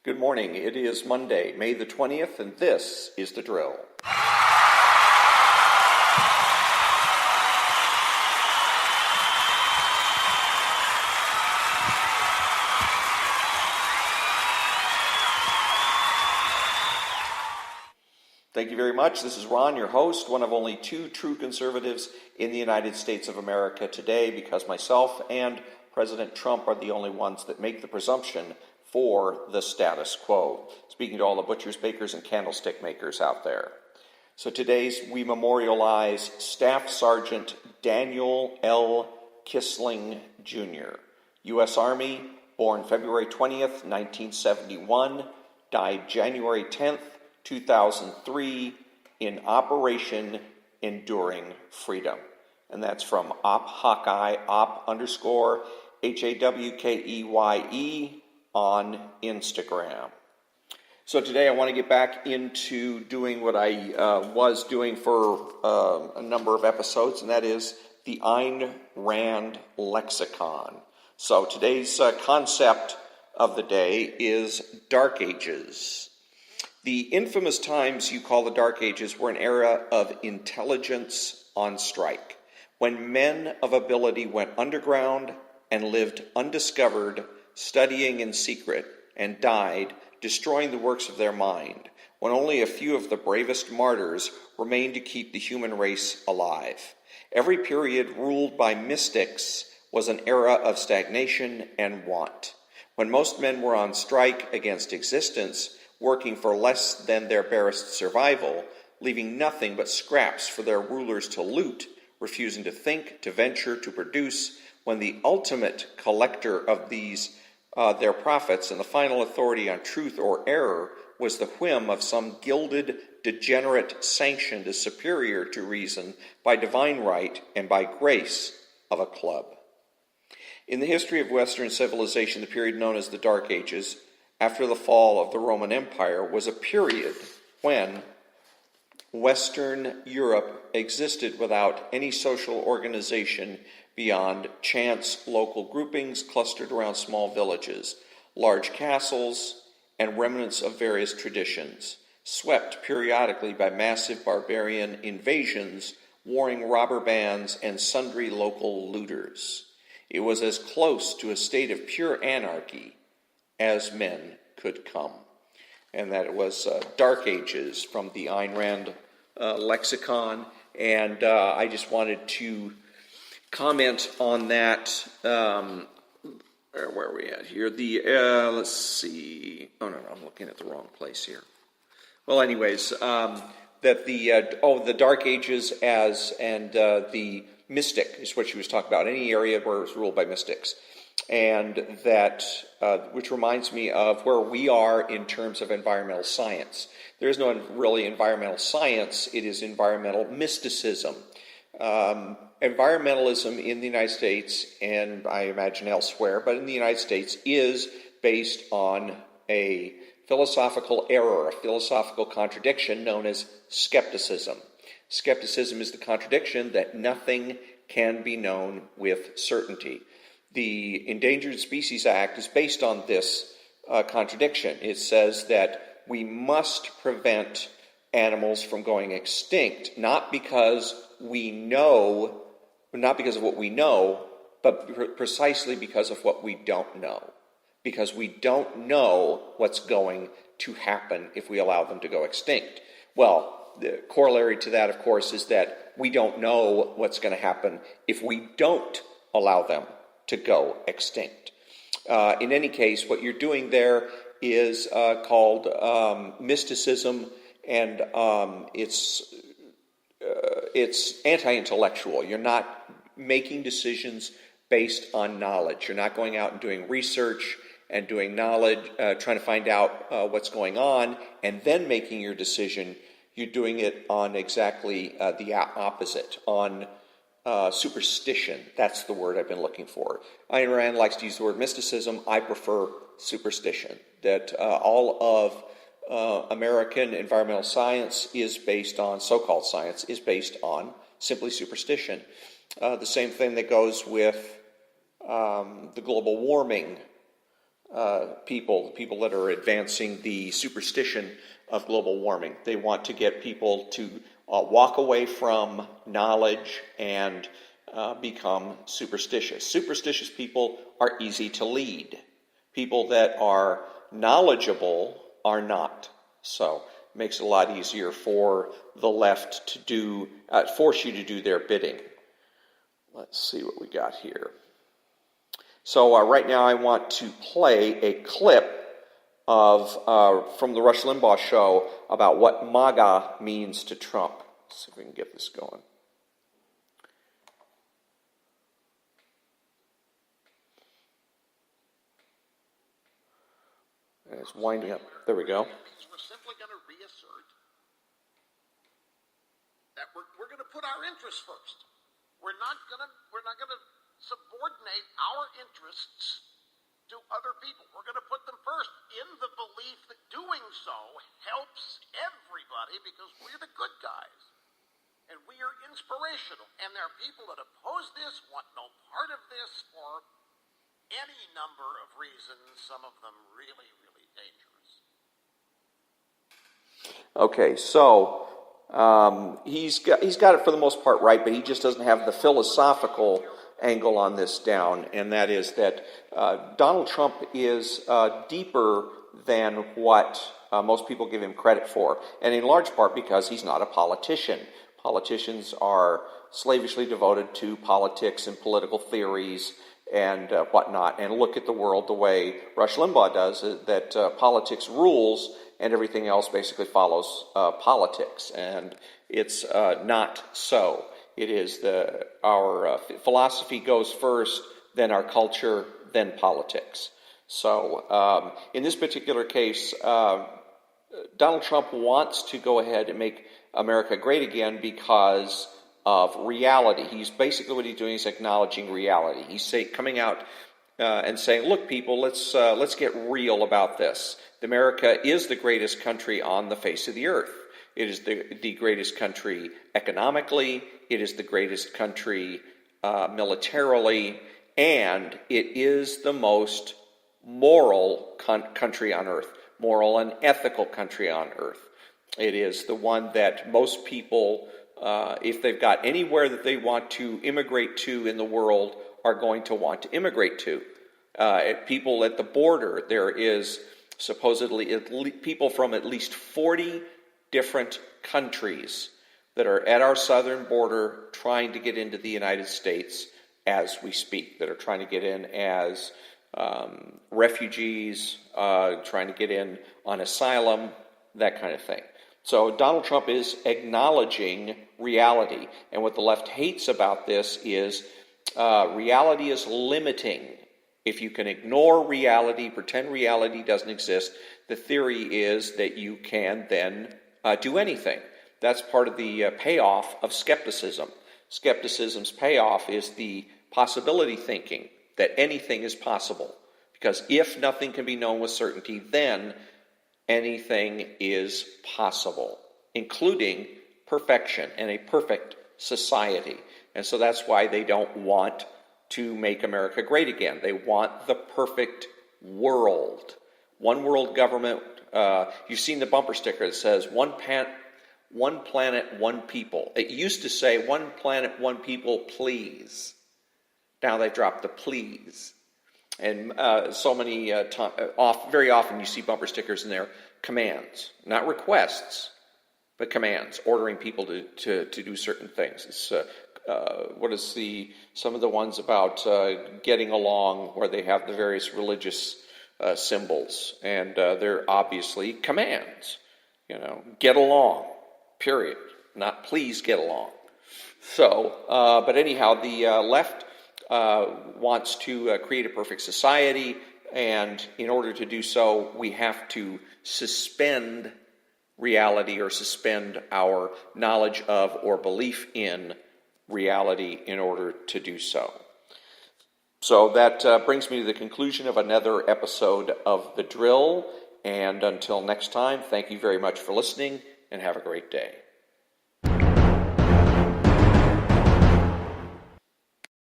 Good morning. It is Monday, May the 20th, and this is The Drill. Thank you very much. This is Ron, your host, one of only two true conservatives in the United States of America today, because myself and President Trump are the only ones that make the presumption for the status quo. Speaking to all the butchers, bakers, and candlestick makers out there. So today we memorialize Staff Sergeant Daniel L. Kissling, Jr., U.S. Army, born February 20th, 1971, died January 10th, 2003, in Operation Enduring Freedom. And that's from Op Hawkeye, op_HAWKEYE on Instagram. So today I want to get back into doing what I was doing for a number of episodes, and that is the Ayn Rand lexicon. So today's concept of the day is Dark Ages. The infamous times you call the Dark Ages were an era of intelligence on strike, when men of ability went underground and lived undiscovered, studying in secret, and died, destroying the works of their mind, when only a few of the bravest martyrs remained to keep the human race alive. Every period ruled by mystics was an era of stagnation and want. When most men were on strike against existence, working for less than their barest survival, leaving nothing but scraps for their rulers to loot, refusing to think, to venture, to produce, when the ultimate collector of these their profits and the final authority on truth or error was the whim of some gilded, degenerate, sanctioned as superior to reason by divine right and by grace of a club. In the history of Western civilization, the period known as the Dark Ages, after the fall of the Roman Empire, was a period when Western Europe existed without any social organization beyond chance local groupings clustered around small villages, large castles, and remnants of various traditions, swept periodically by massive barbarian invasions, warring robber bands, and sundry local looters. It was as close to a state of pure anarchy as men could come. And that it was Dark Ages from the Ayn Rand lexicon, and I just wanted to comment on that. Where are we at here? Let's see. Oh, no, I'm looking at the wrong place here. Well, anyways, that the Dark Ages and the mystic is what she was talking about, any area where it was ruled by mystics. And that, which reminds me of where we are in terms of environmental science. There is no really environmental science, it is environmental mysticism. Environmentalism in the United States, and I imagine elsewhere, but in the United States, is based on a philosophical error, a philosophical contradiction known as skepticism. Skepticism is the contradiction that nothing can be known with certainty. The Endangered Species Act is based on this contradiction. It says that we must prevent animals from going extinct, not because of what we know, but precisely because of what we don't know. Because we don't know what's going to happen if we allow them to go extinct. Well, the corollary to that, of course, is that we don't know what's going to happen if we don't allow them to go extinct. In any case, what you're doing there is called mysticism, and it's anti-intellectual. You're not making decisions based on knowledge. You're not going out and doing research and doing knowledge, trying to find out what's going on, and then making your decision. You're doing it on exactly the opposite, on superstition. That's the word I've been looking for. Ayn Rand likes to use the word mysticism. I prefer superstition. That all of American environmental science is based on, so-called science, is based on simply superstition. The same thing that goes with the global warming people that are advancing the superstition of global warming. They want to get people to walk away from knowledge and become superstitious. Superstitious people are easy to lead. People that are knowledgeable are not. So it makes it a lot easier for the left to do, force you to do their bidding. Let's see what we got here. So right now I want to play a clip of from the Rush Limbaugh show about what MAGA means to Trump. Let's see if we can get this going. And it's winding up. There we go. We're simply going to reassert that we're going to put our interests first. We're not going to subordinate our interests to other people. We're going to put them first in the belief that doing so helps everybody because we're the good guys and we are inspirational. And there are people that oppose this, want no part of this for any number of reasons, some of them really, really dangerous. Okay, so he's got it for the most part right, but he just doesn't have the philosophical angle on this down, and that is that Donald Trump is deeper than what most people give him credit for, and in large part because he's not a politician. Politicians are slavishly devoted to politics and political theories and whatnot, and look at the world the way Rush Limbaugh does, that politics rules and everything else basically follows politics, and it's not so. It is our philosophy goes first, then our culture, then politics. So in this particular case, Donald Trump wants to go ahead and make America great again because of reality. He's basically what he's doing is acknowledging reality. He's coming out and saying, "Look, people, let's get real about this. America is the greatest country on the face of the earth. It is the greatest country economically. It is the greatest country militarily, and it is the most moral country on earth, moral and ethical country on earth. It is the one that most people, if they've got anywhere that they want to immigrate to in the world, are going to want to immigrate to. People at the border, there is supposedly people from at least 40 different countries that are at our southern border trying to get into the United States as we speak, that are trying to get in as refugees, trying to get in on asylum, that kind of thing. So Donald Trump is acknowledging reality. And what the left hates about this is reality is limiting. If you can ignore reality, pretend reality doesn't exist, the theory is that you can then do anything. That's part of the payoff of skepticism. Skepticism's payoff is the possibility thinking that anything is possible. Because if nothing can be known with certainty, then anything is possible, including perfection and a perfect society. And so that's why they don't want to make America great again. They want the perfect world. One world government. You've seen the bumper sticker that says, one planet, one people. It used to say, one planet, one people, please. Now they dropped the please. And so many very often you see bumper stickers in there, commands, not requests, but commands, ordering people to do certain things. It's what is some of the ones about getting along, where they have the various religious symbols, and they're obviously commands. Get along, period, not please get along. So, but anyhow, the left wants to create a perfect society, and in order to do so, we have to suspend reality or suspend our knowledge of or belief in reality in order to do so. So that brings me to the conclusion of another episode of The Drill, and until next time, thank you very much for listening, and have a great day.